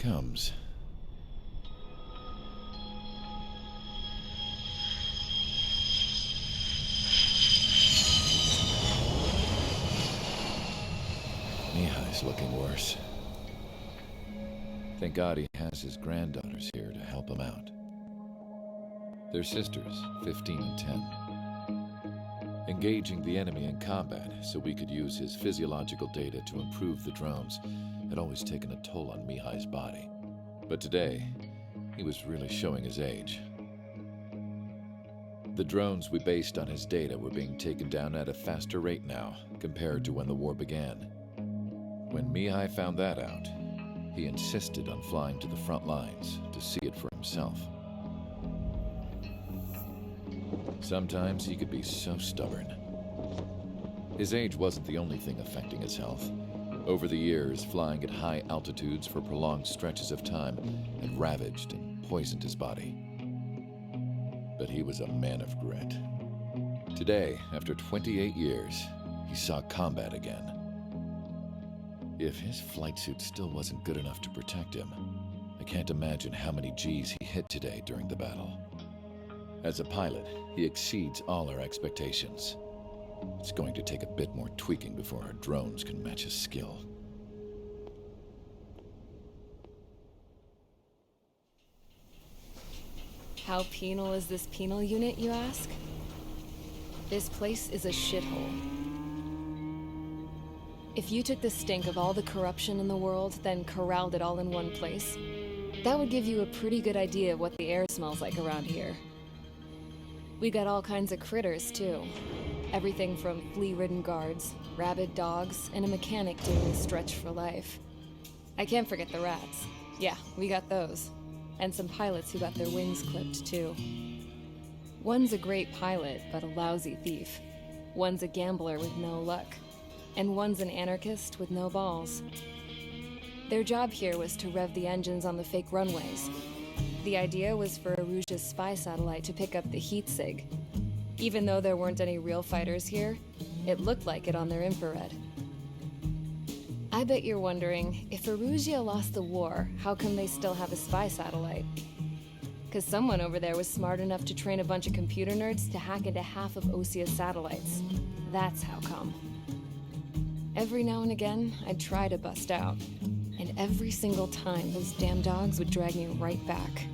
comes. Mihai's looking worse. Thank God he has his granddaughters here to help him out. They're sisters, 15 and 10. Engaging the enemy in combat so we could use his physiological data to improve the drones had always taken a toll on Mihai's body. But today, he was really showing his age. The drones we based on his data were being taken down at a faster rate now compared to when the war began. When Mihai found that out, he insisted on flying to the front lines to see it for himself. Sometimes he could be so stubborn. His age wasn't the only thing affecting his health. Over the years, flying at high altitudes for prolonged stretches of time had ravaged and poisoned his body. But he was a man of grit. Today, after 28 years, he saw combat again. If his flight suit still wasn't good enough to protect him, I can't imagine how many Gs he hit today during the battle. As a pilot, he exceeds all our expectations. It's going to take a bit more tweaking before our drones can match his skill. How penal is this penal unit, you ask? This place is a shithole. If you took the stink of all the corruption in the world, then corralled it all in one place, that would give you a pretty good idea of what the air smells like around here. We got all kinds of critters, too. Everything from flea-ridden guards, rabid dogs, and a mechanic doing a stretch for life. I can't forget the rats. Yeah, we got those. And some pilots who got their wings clipped, too. One's a great pilot, but a lousy thief. One's a gambler with no luck. And one's an anarchist with no balls. Their job here was to rev the engines on the fake runways. The idea was for Aruja's spy satellite to pick up the heat sig. Even though there weren't any real fighters here, it looked like it on their infrared. I bet you're wondering, if Aruja lost the war, how come they still have a spy satellite? 'Cause someone over there was smart enough to train a bunch of computer nerds to hack into half of Osia's satellites. That's how come. Every now and again, I'd try to bust out. And every single time, those damn dogs would drag me right back.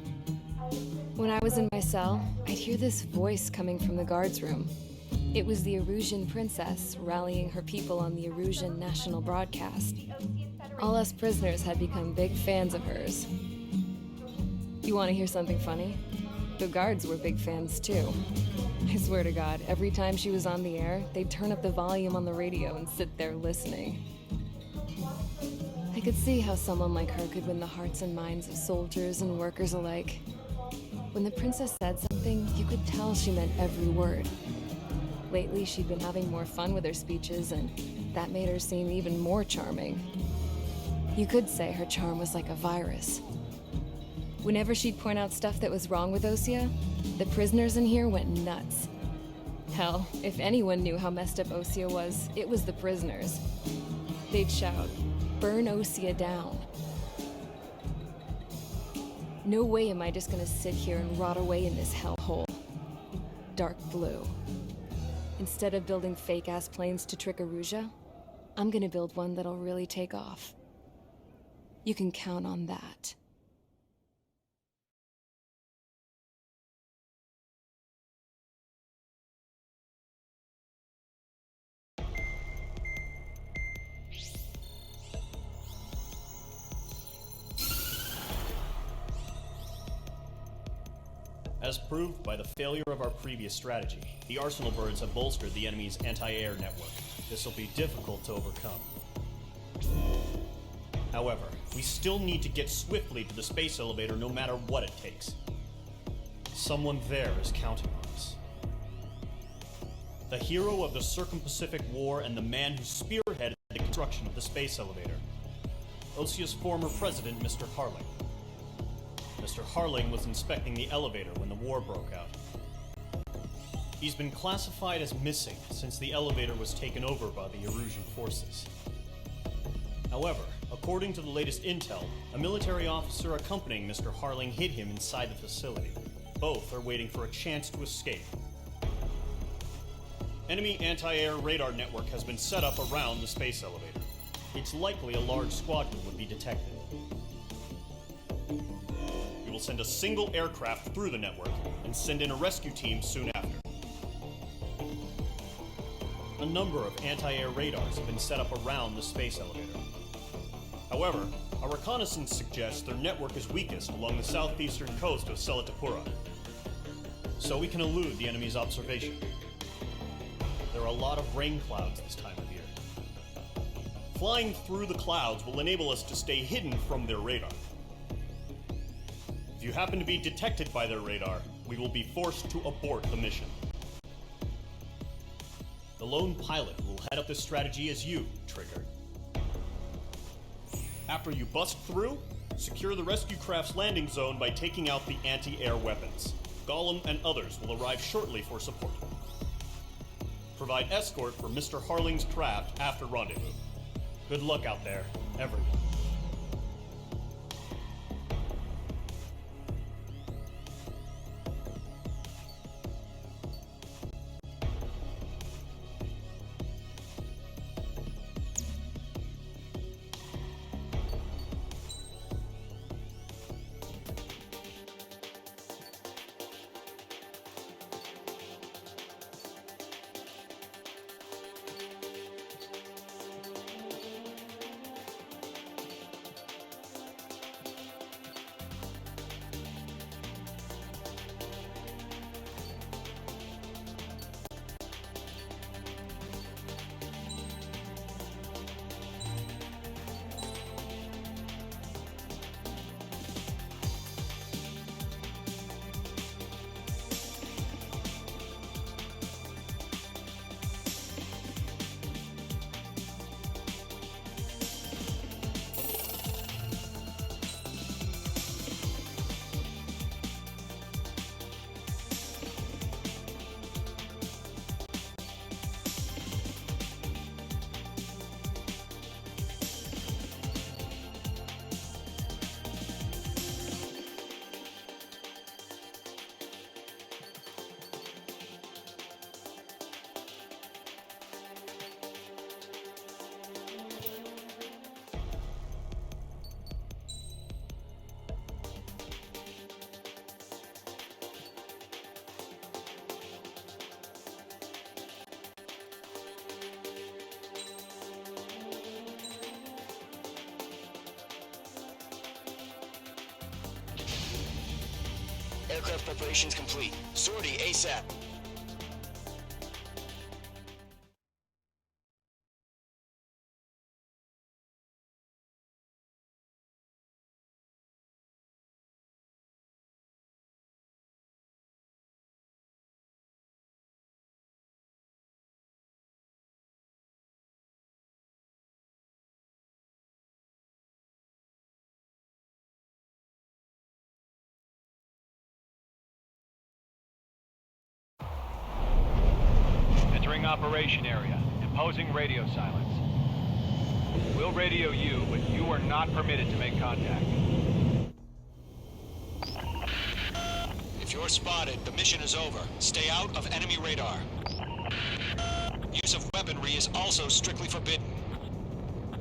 When I was in my cell, I'd hear this voice coming from the guards room. It was the Erusian princess rallying her people on the Erusian national broadcast. All us prisoners had become big fans of hers. You want to hear something funny? The guards were big fans too. I swear to God, every time she was on the air, they'd turn up the volume on the radio and sit there listening. I could see how someone like her could win the hearts and minds of soldiers and workers alike. When the princess said something, you could tell she meant every word. Lately, she'd been having more fun with her speeches, and that made her seem even more charming. You could say her charm was like a virus. Whenever she'd point out stuff that was wrong with Osia, the prisoners in here went nuts. Hell, if anyone knew how messed up Osia was, it was the prisoners. They'd shout, "Burn Osia down." No way am I just gonna sit here and rot away in this hellhole. Dark blue. Instead of building fake-ass planes to trick Aruja, I'm gonna build one that'll really take off. You can count on that. As proved by the failure of our previous strategy, the Arsenal birds have bolstered the enemy's anti-air network. This will be difficult to overcome. However, we still need to get swiftly to the space elevator no matter what it takes. Someone there is counting on us. The hero of the Circum-Pacific War and the man who spearheaded the construction of the space elevator. Osia's former president, Mr. Harling. Mr. Harling was inspecting the elevator when the war broke out. He's been classified as missing since the elevator was taken over by the Erusian forces. However, According to the latest intel, a military officer accompanying Mr. Harling hid him inside the facility. Both are waiting for a chance to escape. Enemy anti-air radar network has been set up around the space elevator. It's likely a large squadron would be detected. We will send a single aircraft through the network and send in a rescue team soon after. A number of anti-air radars have been set up around the space elevator. However, our reconnaissance suggests their network is weakest along the southeastern coast of Selatapura, so we can elude the enemy's observation. There are a lot of rain clouds this time of year. Flying through the clouds will enable us to stay hidden from their radar. If you happen to be detected by their radar, we will be forced to abort the mission. The lone pilot will head up this strategy as you, Trigger. After you bust through, secure the rescue craft's landing zone by taking out the anti-air weapons. Gollum and others will arrive shortly for support. Provide escort for Mr. Harling's craft after rendezvous. Good luck out there, everyone. Aircraft preparations complete. Sortie ASAP. Entering operation area. Imposing radio silence. We'll radio you, but you are not permitted to make contact. If you're spotted, the mission is over. Stay out of enemy radar. Use of weaponry is also strictly forbidden.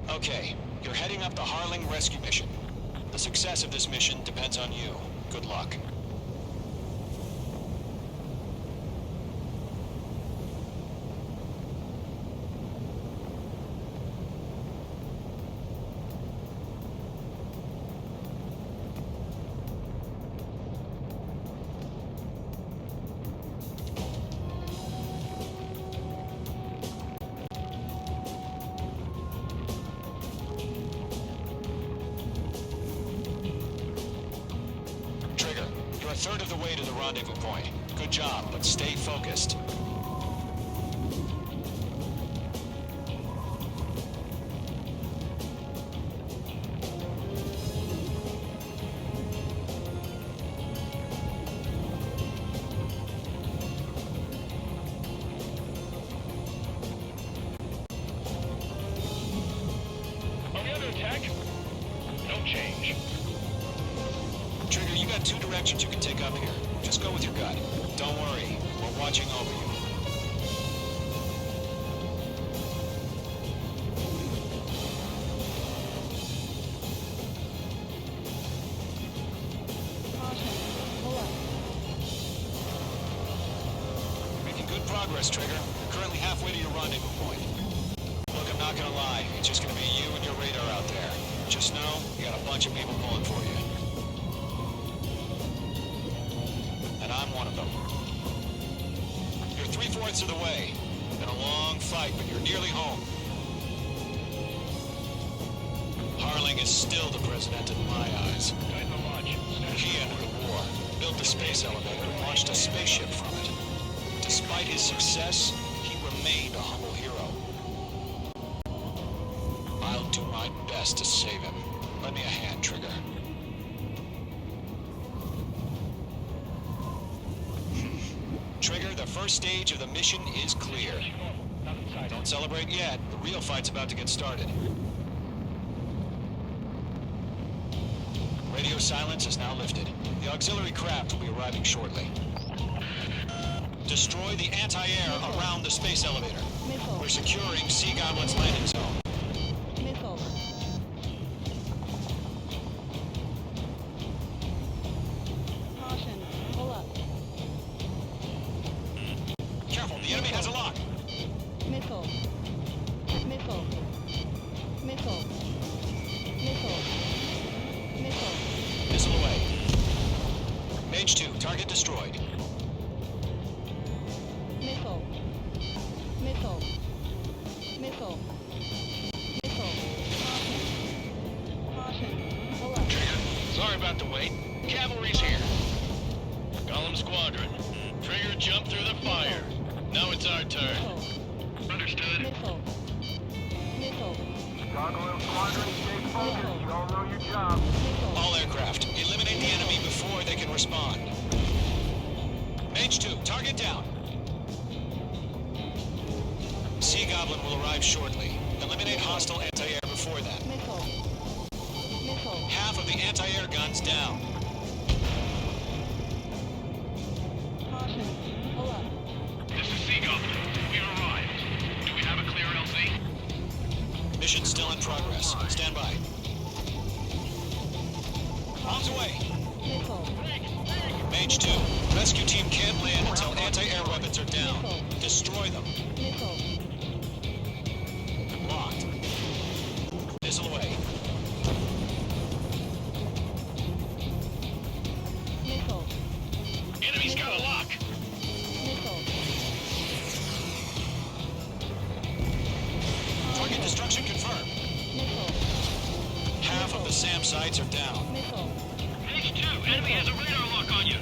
Okay, you're heading up the Harling rescue mission. The success of this mission depends on you. Good luck. A third of the way to the rendezvous point. Good job, but stay focused. Are we under attack? change. Trigger, you got two directions you can take up here. Just go with your gut. Don't worry, we're watching over you. Making good progress, Trigger. You're currently halfway to your rendezvous point. Look, I'm not gonna lie. It's just gonna be you and your radar out there. Just know, you got a bunch of people pulling for you. And I'm one of them. You're 3/4 of the way. Been a long fight, but you're nearly home. Harling is still the president in my eyes. Guide the launch. He ended the war, built the space elevator, and launched a spaceship from it. Despite his success, he remained a humble hero. I'll do my best to save him. Lend me a hand, Trigger. Trigger, the first stage of the mission is clear. Don't celebrate yet. The real fight's about to get started. Radio silence is now lifted. The auxiliary craft will be arriving shortly. Destroy the anti-air around the space elevator. We're securing Sea Goblin's landing zone. Careful, the enemy has a lock. Missile away. Mage 2, target destroyed. Sorry about the wait. Cavalry's here. Golem Squadron. Trigger jumped through the fire. Now it's our turn. Understood. Gargoyle Squadron, stay focused. You all know your job. All aircraft, eliminate the enemy before they can respond. Mage 2, target down. Sea Goblin will arrive shortly. Eliminate hostile anti-air before that. Half of the anti-air guns down. This is Sea Goblin. We've arrived. Do we have a clear LZ? Mission still in progress. Stand by. Bombs away. Mage 2, rescue team can't land until anti-air weapons are down. Destroy them. Locked. Missile away. Enemy's got a lock. Target destruction confirmed. Half of the SAM sites are down. H2, enemy has a radar lock on you.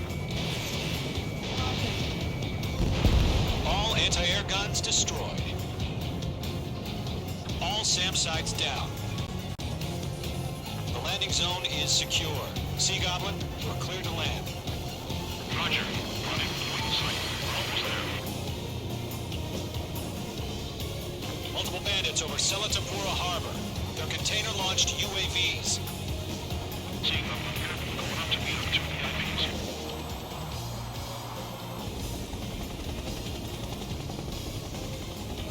All anti-air guns destroyed. All SAM sites down. The landing zone is secure. Sea Goblin, you're clear to land. Roger. Running. Wing sight. Almost there. Multiple bandits over Selatapura Harbor. They're container-launched UAVs. Seeing them. Going up to meet up to VIPs.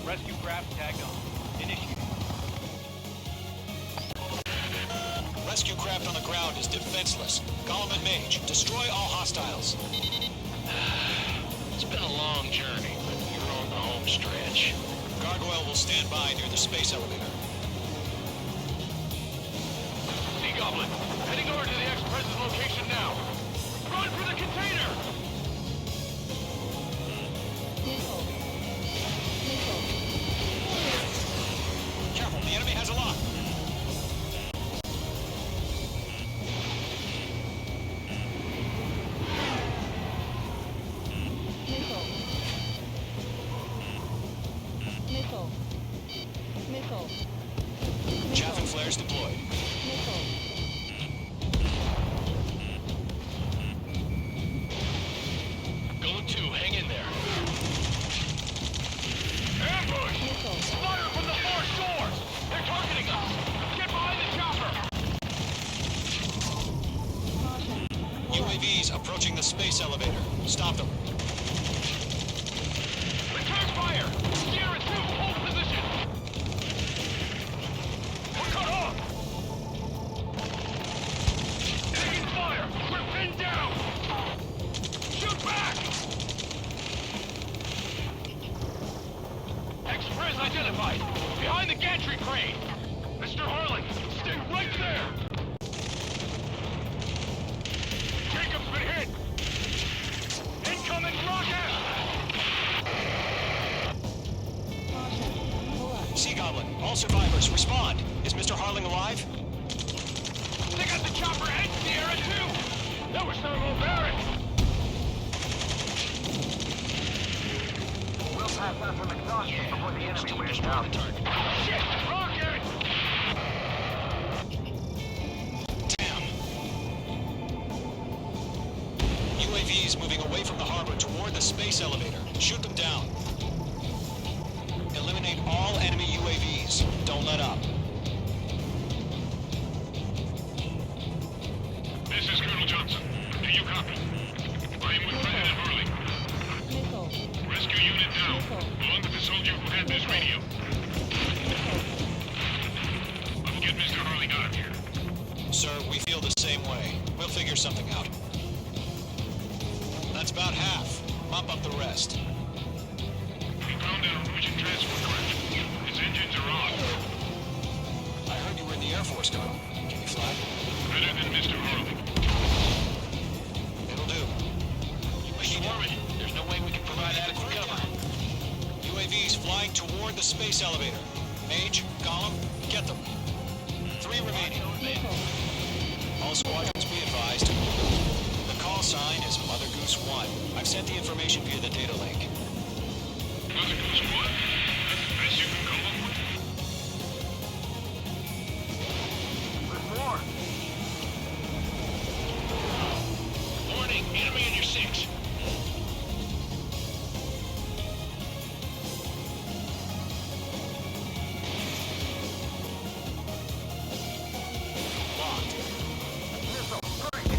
Rescue craft tagged on. Initiate. Rescue craft on the ground is defenseless. Golem and Mage, destroy all hostiles. It's been a long journey, but you're on the home stretch. Gargoyle will stand by near the space elevator. Sea Goblin, heading over to the ex-president's location now. Run for the container! Careful, the enemy has a lock. Chaff and flares deployed. Going two, hang in there. Ambush! Fire from the far shore! They're targeting us! Get behind the chopper! UAVs approaching the space elevator. Stop them. Return fire! Sierra 2, hold position! We're cut off! Taking fire! We're pinned down! Shoot back! Express identified! Behind the gantry crane! Mr. Harling, stay right there! Jacob's been hit! Incoming rocket! Sea Goblin, all survivors, respond. Is Mr. Harling alive? They got the chopper and Sierra too! That was Thermal Barrett! We'll pass out from exhaustion before the enemy wears out. Shit! Rocket! Damn. UAVs moving away from the harbor toward the space elevator. Shoot them down. Eliminate all enemy UAVs. Don't let up. This is Colonel Johnson. Do you copy? I am with President Hurley. Rescue unit down. Along with the soldier who had this radio. Let's get Mr. Hurley out of here. Sir, we feel the same way. We'll figure something out. That's about half. Mop up the rest. We found an Norwegian transport craft. Its engines are on. I heard you were in the Air Force, Colonel. Can you fly? Better than Mr. Hurley. It'll do. Swarming. There's no way we can provide adequate cover. UAVs flying toward the space elevator. Mage, Gollum, get them. 3 remaining. All squadrons be advised. The call sign is Mother Goose 1. I've sent the information via the data link. Mother Goose 1? Best you can come up with? There's more. Warning, enemy in your 6. Locked. Missile, strike.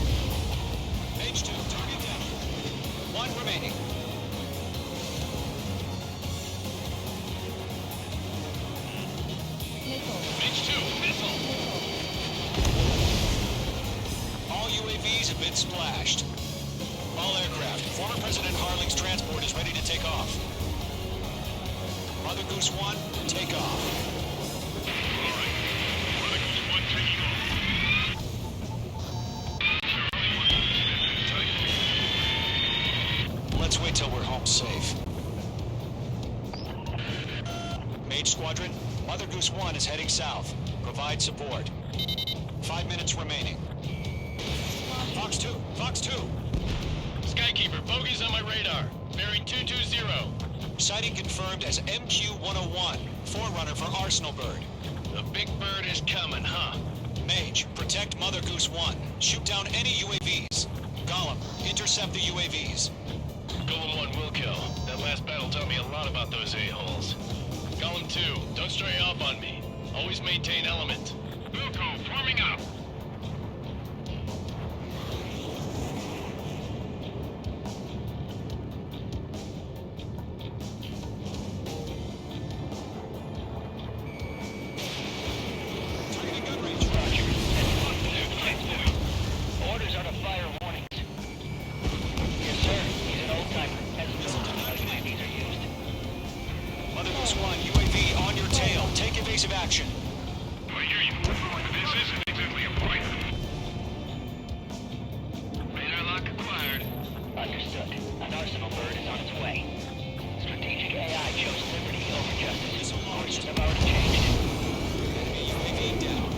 Mage 2, target down. 1 remaining. Mage 2, missile! All UAVs have been splashed. All aircraft, former President Harling's transport is ready to take off. Mother Goose 1, take off. All right. Mother Goose 1 taking off. Let's wait till we're home safe. Mage Squadron, Mother Goose 1 is heading south. Provide support. 5 minutes remaining. Fox 2, Fox 2. Skykeeper, bogeys on my radar. Bearing 220. Sighting confirmed as MQ-101, forerunner for Arsenal Bird. The big bird is coming, huh? Mage, protect Mother Goose 1. Shoot down any UAVs. Gollum, intercept the UAVs. Golem 1 will kill. That last battle taught me a lot about those a-holes. Golem 2, don't stray up on me. Always maintain element. Wilco, forming up. Targeting gun range. Orders are to fire warnings. Yes, sir. He's an old-timer. Has no how UAVs are used. Mother Goose 1, UAV on your tail. Take evasive action. I hear you. This isn't exactly a fight. Radar lock acquired. Understood. An Arsenal bird is on its way. Strategic AI chose liberty over justice. Fortunes have already changed. Enemy UAV down.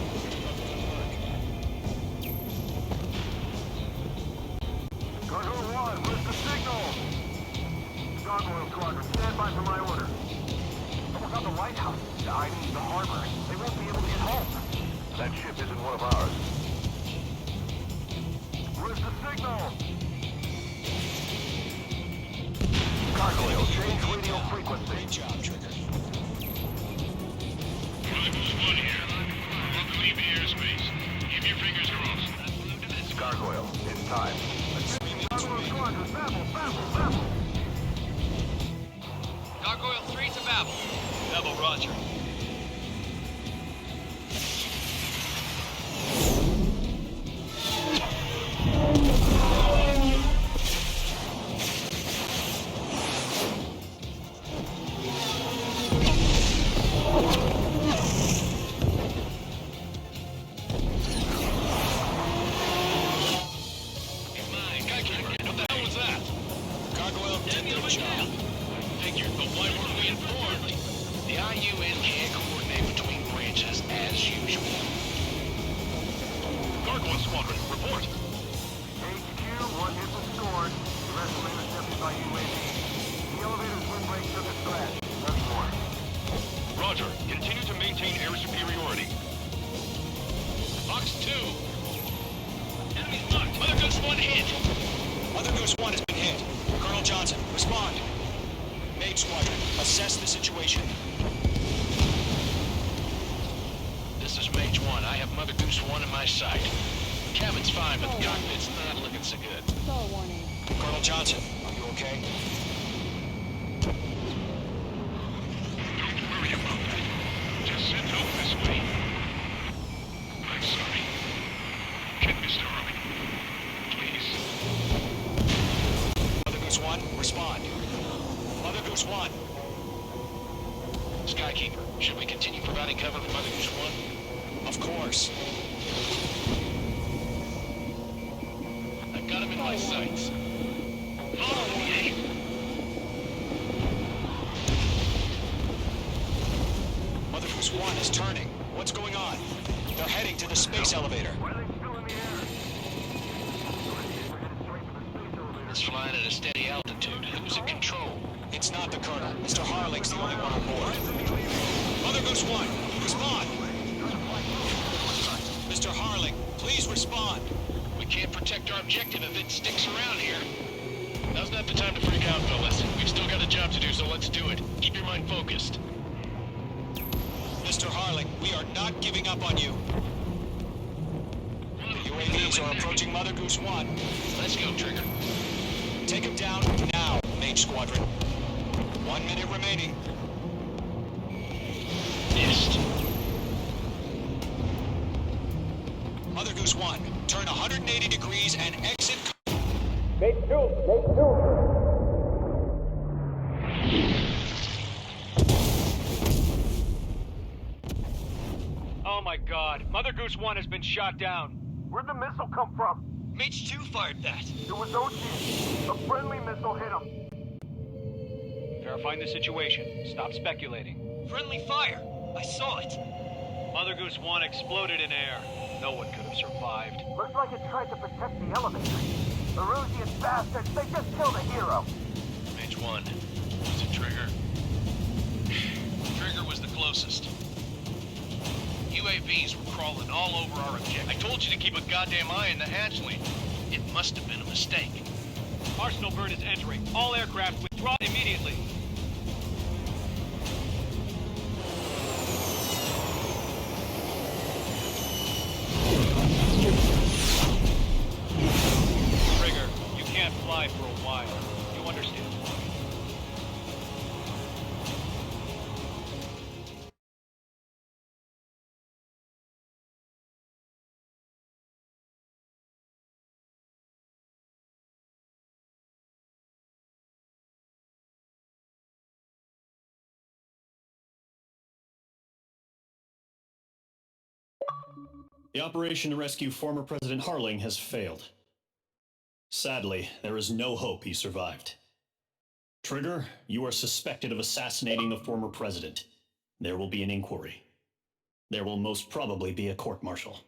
Cargo 1, where's the signal? Gargoyle Squadron, stand by for my order. Someone's on the lighthouse. I mean, the harbor. They won't be able to get home. That ship isn't one of ours. Where's the signal? Gargoyle, change radio frequency. Great job, Trigger. Mother Goose 1 here. About to leave the airspace. Keep your fingers crossed. Gargoyle, it's time. Gargoyle Squadron, Babel! Gargoyle 3 to Babel. Babel, roger. Assess the situation. This is Mage 1. I have Mother Goose 1 in my sight. Cabin's fine, but the cockpit's not looking so good. Stall warning. Colonel Johnson, are you okay? Don't worry about that. Just send help this way. I'm sorry. Get Mr. Harley. Please. Mother Goose 1, respond. Mother Goose 1. Skykeeper, should we continue providing cover for Mother Goose 1? Of course. I've got him in my sights. Follow me! Mother Goose 1 is turning. What's going on? They're heading to the space elevator. Why are they still in the air? We're headed straight for the space elevator. It's flying at a steady altitude. Who's in control? It's not the Colonel. Mr. Harling's the only one on board. Mother Goose 1, respond! Mr. Harling, please respond. We can't protect our objective if it sticks around here. Now's not the time to freak out, fellas. We've still got a job to do, so let's do it. Keep your mind focused. Mr. Harling, we are not giving up on you. The UAVs are approaching Mother Goose 1. Let's go, Trigger. Take him down now, Mage Squadron. 1 minute remaining. Missed. Mother Goose 1, turn 180 degrees and exit. Oh my god. Mother Goose 1 has been shot down. Where'd the missile come from? Mage 2 fired that. It was OG. A friendly missile hit him. Verifying the situation. Stop speculating. Friendly fire! I saw it! Mother Goose 1 exploded in air. No one could have survived. Looks like it tried to protect the elevator. The Rusian bastards, they just killed a hero. Mage 1. Was it Trigger? Trigger was the closest. UAVs were crawling all over our objective. I told you to keep a goddamn eye in the hatchling. It must have been a mistake. Arsenal bird is entering. All aircraft withdraw immediately. Trigger, you can't fly for a while. You understand? The operation to rescue former President Harling has failed. Sadly, there is no hope he survived. Trigger, you are suspected of assassinating the former president. There will be an inquiry. There will most probably be a court-martial.